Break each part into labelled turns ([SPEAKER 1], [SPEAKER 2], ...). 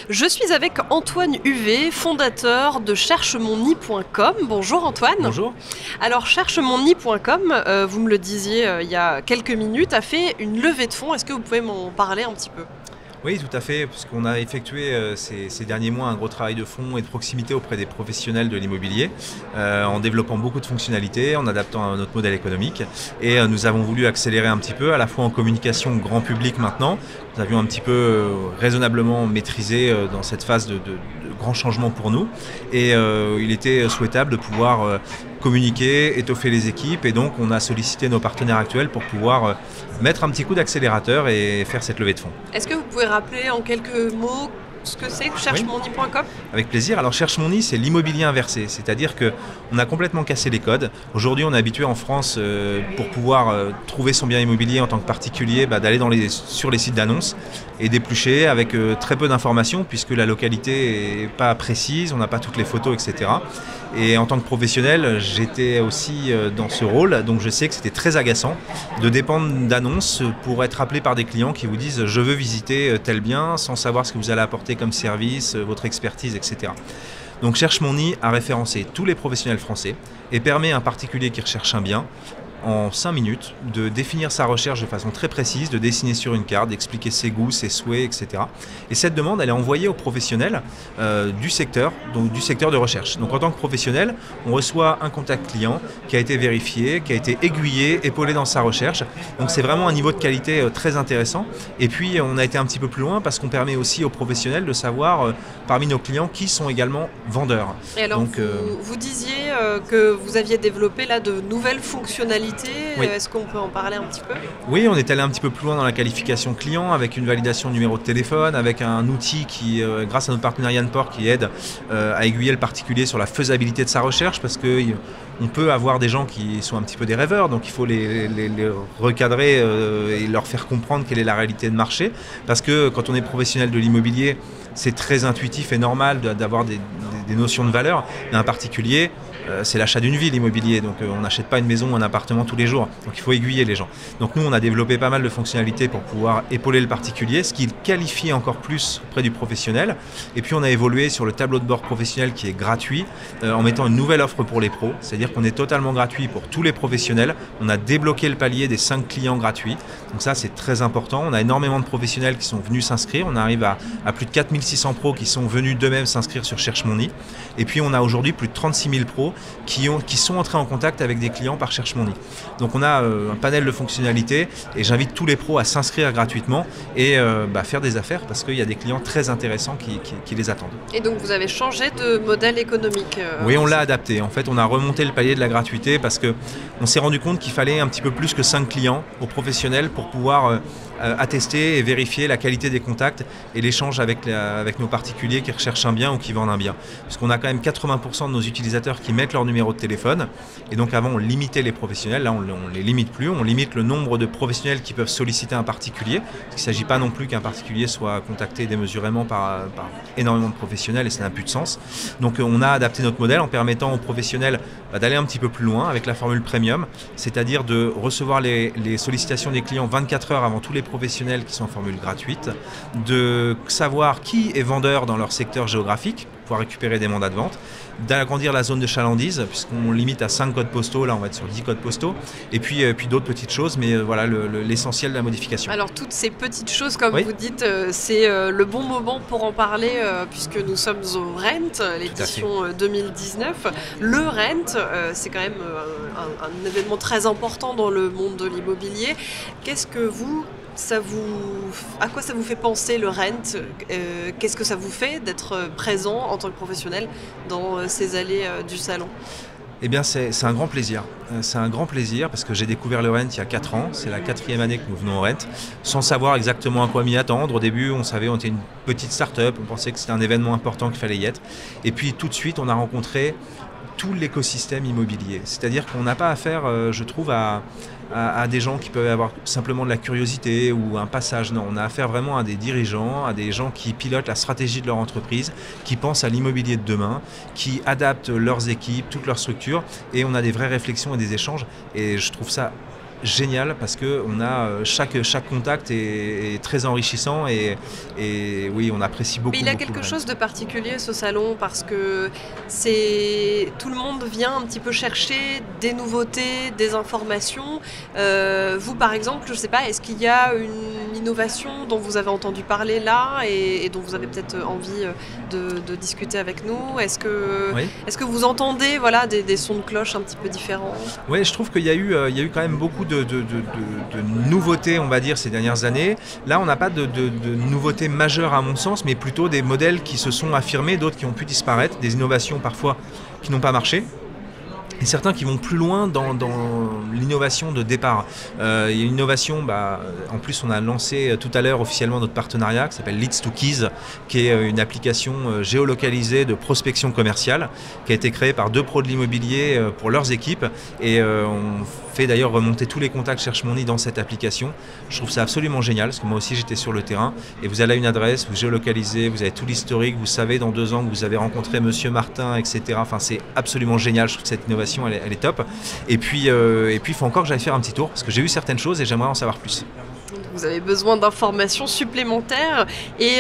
[SPEAKER 1] Je suis avec Antoine Huvet, fondateur de cherchemonny.com. Bonjour Antoine.
[SPEAKER 2] Bonjour.
[SPEAKER 1] Alors cherchemonny.com, vous me le disiez il y a quelques minutes, a fait une levée de fonds. Est-ce que vous pouvez m'en parler un petit peu ?
[SPEAKER 2] Oui, tout à fait, puisqu'on a effectué ces derniers mois un gros travail de fond et de proximité auprès des professionnels de l'immobilier, en développant beaucoup de fonctionnalités, en adaptant à notre modèle économique. Et nous avons voulu accélérer un petit peu, à la fois en communication grand public maintenant. Nous avions un petit peu raisonnablement maîtrisé dans cette phase de grands changements pour nous. Et il était souhaitable de pouvoir communiquer, étoffer les équipes. Et donc, on a sollicité nos partenaires actuels pour pouvoir mettre un petit coup d'accélérateur et faire cette levée de fonds.
[SPEAKER 1] Est-ce que vous pouvez rappeler en quelques mots ce que c'est que cherchemonny.com ?
[SPEAKER 2] Oui, avec plaisir. Alors cherchemonny, c'est l'immobilier inversé, c'est-à-dire qu'on a complètement cassé les codes. Aujourd'hui, on est habitué en France, pour pouvoir trouver son bien immobilier en tant que particulier, d'aller sur les sites d'annonces et d'éplucher avec très peu d'informations, puisque la localité n'est pas précise, on n'a pas toutes les photos, etc. Et en tant que professionnel, j'étais aussi dans ce rôle, donc je sais que c'était très agaçant de dépendre d'annonces pour être appelé par des clients qui vous disent « je veux visiter tel bien » sans savoir ce que vous allez apporter comme service, votre expertise, etc. Donc cherchemonny a référencé tous les professionnels français et permet à un particulier qui recherche un bien en 5 minutes de définir sa recherche de façon très précise, de dessiner sur une carte, d'expliquer ses goûts, ses souhaits, etc. Et cette demande, elle est envoyée aux professionnels du secteur, donc du secteur de recherche. Donc en tant que professionnel, on reçoit un contact client qui a été vérifié, qui a été aiguillé, épaulé dans sa recherche. Donc c'est vraiment un niveau de qualité très intéressant. Et puis on a été un petit peu plus loin parce qu'on permet aussi aux professionnels de savoir parmi nos clients qui sont également vendeurs.
[SPEAKER 1] Et alors donc, vous disiez que vous aviez développé là de nouvelles fonctionnalités. Oui. Est-ce qu'on peut en parler un petit peu ?
[SPEAKER 2] Oui, on est allé un petit peu plus loin dans la qualification client avec une validation numéro de téléphone, avec un outil qui, grâce à notre partenaire Yanport, qui aide à aiguiller le particulier sur la faisabilité de sa recherche, parce qu'on peut avoir des gens qui sont un petit peu des rêveurs, donc il faut les recadrer et leur faire comprendre quelle est la réalité de marché, parce que quand on est professionnel de l'immobilier, c'est très intuitif et normal d'avoir des notions de valeur, mais un particulier, c'est l'achat d'une vie, l'immobilier, donc on n'achète pas une maison ou un appartement tous les jours, donc il faut aiguiller les gens. Donc nous, on a développé pas mal de fonctionnalités pour pouvoir épauler le particulier, ce qui le qualifie encore plus auprès du professionnel. Et puis on a évolué sur le tableau de bord professionnel qui est gratuit, en mettant une nouvelle offre pour les pros, c'est-à-dire qu'on est totalement gratuit pour tous les professionnels. On a débloqué le palier des 5 clients gratuits, donc ça c'est très important. On a énormément de professionnels qui sont venus s'inscrire, on arrive à plus de 4600 pros qui sont venus d'eux-mêmes s'inscrire sur Cherchemonny. Et puis on a aujourd'hui plus de 36 000 pros qui sont entrés en contact avec des clients par Cherchemonny. Donc on a un panel de fonctionnalités et j'invite tous les pros à s'inscrire gratuitement et faire des affaires parce qu'il y a des clients très intéressants qui les attendent.
[SPEAKER 1] Et donc vous avez changé de modèle économique
[SPEAKER 2] Oui, on l'a adapté. En fait, on a remonté le palier de la gratuité parce qu'on s'est rendu compte qu'il fallait un petit peu plus que 5 clients aux professionnels pour pouvoir attester et vérifier la qualité des contacts et l'échange avec nos particuliers qui recherchent un bien ou qui vendent un bien. Puisqu'on a quand même 80% de nos utilisateurs qui mettent leur numéro de téléphone. Et donc avant, on limitait les professionnels. Là, on ne les limite plus. On limite le nombre de professionnels qui peuvent solliciter un particulier. Parce qu'il ne s'agit pas non plus qu'un particulier soit contacté démesurément par énormément de professionnels et ça n'a plus de sens. Donc on a adapté notre modèle en permettant aux professionnels d'aller un petit peu plus loin avec la formule premium, c'est-à-dire de recevoir les sollicitations des clients 24 heures avant tous les professionnels qui sont en formule gratuite, de savoir qui est vendeur dans leur secteur géographique, pouvoir récupérer des mandats de vente, d'agrandir la zone de chalandise, puisqu'on limite à 5 codes postaux, là on va être sur 10 codes postaux, et puis d'autres petites choses, mais voilà l'essentiel de la modification.
[SPEAKER 1] Alors toutes ces petites choses, comme vous dites, c'est le bon moment pour en parler, puisque nous sommes au Rent, l'édition 2019. Le Rent, c'est quand même un événement très important dans le monde de l'immobilier. Qu'est-ce que à quoi ça vous fait penser le Rent ? Qu'est-ce que ça vous fait d'être présent en tant que professionnel dans ces allées du salon ?
[SPEAKER 2] Eh bien, c'est un grand plaisir. C'est un grand plaisir parce que j'ai découvert le Rent il y a 4 ans. C'est la 4e année que nous venons au Rent, sans savoir exactement à quoi m'y attendre. Au début, on était une petite start-up. On pensait que c'était un événement important qu'il fallait y être. Et puis, tout de suite, on a rencontré tout l'écosystème immobilier. C'est-à-dire qu'on n'a pas affaire, je trouve, à des gens qui peuvent avoir simplement de la curiosité ou un passage. Non, on a affaire vraiment à des dirigeants, à des gens qui pilotent la stratégie de leur entreprise, qui pensent à l'immobilier de demain, qui adaptent leurs équipes, toute leur structure, et on a des vraies réflexions et des échanges. Et je trouve ça génial parce que on a, chaque contact est très enrichissant et oui, on apprécie beaucoup.
[SPEAKER 1] Mais il a quelque chose de particulier ce salon parce que tout le monde vient un petit peu chercher des nouveautés, des informations. Vous par exemple, je ne sais pas, est-ce qu'il y a une innovation dont vous avez entendu parler là et dont vous avez peut-être envie de discuter avec nous? Est-ce que vous entendez des sons de cloche un petit peu différents?
[SPEAKER 2] Oui, je trouve qu'il y a eu quand même beaucoup de nouveautés, on va dire, ces dernières années. Là, on n'a pas de nouveautés majeures à mon sens, mais plutôt des modèles qui se sont affirmés, d'autres qui ont pu disparaître, des innovations parfois qui n'ont pas marché. Et certains qui vont plus loin dans l'innovation de départ. Il y a une innovation, en plus on a lancé tout à l'heure officiellement notre partenariat qui s'appelle Leads to Keys, qui est une application géolocalisée de prospection commerciale qui a été créée par 2 pros de l'immobilier pour leurs équipes et on fait d'ailleurs remonter tous les contacts Cherche Mon Nid dans cette application. Je trouve ça absolument génial parce que moi aussi j'étais sur le terrain et vous allez à une adresse, vous géolocalisez, vous avez tout l'historique, vous savez dans 2 ans que vous avez rencontré Monsieur Martin, etc. Enfin c'est absolument génial, je trouve que cette innovation elle est top. Et puis il faut encore que j'aille faire un petit tour parce que j'ai vu certaines choses et j'aimerais en savoir plus.
[SPEAKER 1] Vous avez besoin d'informations supplémentaires et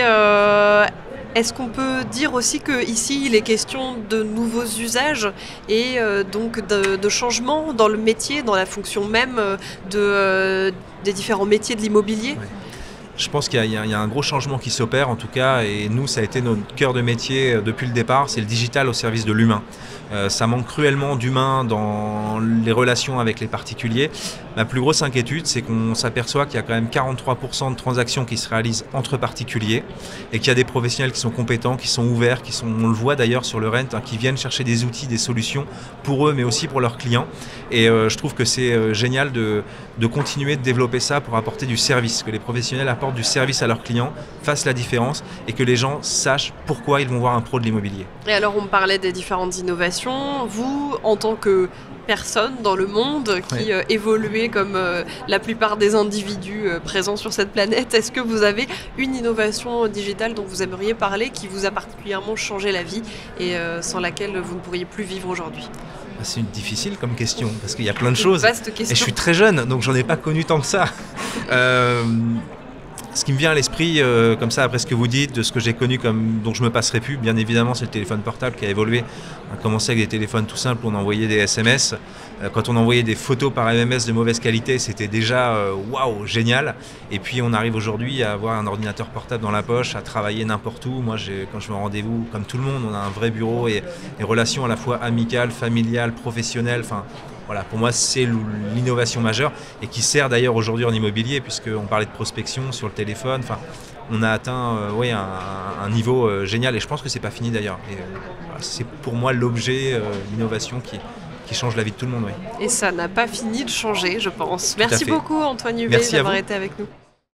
[SPEAKER 1] est-ce qu'on peut dire aussi qu'ici il est question de nouveaux usages et donc de changements dans le métier, dans la fonction même des différents métiers de l'immobilier?
[SPEAKER 2] Ouais. Je pense qu'il y a un gros changement qui s'opère en tout cas et nous ça a été notre cœur de métier depuis le départ, c'est le digital au service de l'humain. Ça manque cruellement d'humain dans les relations avec les particuliers. Ma plus grosse inquiétude, c'est qu'on s'aperçoit qu'il y a quand même 43% de transactions qui se réalisent entre particuliers et qu'il y a des professionnels qui sont compétents, qui sont ouverts, on le voit d'ailleurs sur le Rent, qui viennent chercher des outils, des solutions pour eux mais aussi pour leurs clients. Et je trouve que c'est génial de continuer de développer ça pour apporter du service, que les professionnels apportent du service à leurs clients, fassent la différence et que les gens sachent pourquoi ils vont voir un pro de l'immobilier.
[SPEAKER 1] Et alors on me parlait des différentes innovations. Vous, en tant que personne dans le monde qui évoluez comme la plupart des individus présents sur cette planète, est-ce que vous avez une innovation digitale dont vous aimeriez parler qui vous a particulièrement changé la vie et sans laquelle vous ne pourriez plus vivre aujourd'hui?
[SPEAKER 2] C'est difficile comme question parce qu'il y a plein de choses.
[SPEAKER 1] Vaste question.
[SPEAKER 2] Et je suis très jeune donc j'en ai pas connu tant que ça. Ce qui me vient à l'esprit, comme ça, après ce que vous dites, de ce que j'ai connu dont je me passerai plus, bien évidemment, c'est le téléphone portable qui a évolué. On a commencé avec des téléphones tout simples, on envoyait des SMS. Quand on envoyait des photos par MMS de mauvaise qualité, c'était déjà waouh, génial. Et puis on arrive aujourd'hui à avoir un ordinateur portable dans la poche, à travailler n'importe où. Moi, quand je vais en rendez-vous, comme tout le monde, on a un vrai bureau et des relations à la fois amicales, familiales, professionnelles. Enfin, voilà, pour moi, c'est l'innovation majeure et qui sert d'ailleurs aujourd'hui en immobilier, puisqu'on parlait de prospection sur le téléphone. Enfin, on a atteint un niveau génial et je pense que c'est pas fini d'ailleurs. C'est pour moi l'objet, l'innovation qui change la vie de tout le monde. Oui.
[SPEAKER 1] Et ça n'a pas fini de changer, je pense. Merci beaucoup Antoine Huvet d'avoir été avec nous.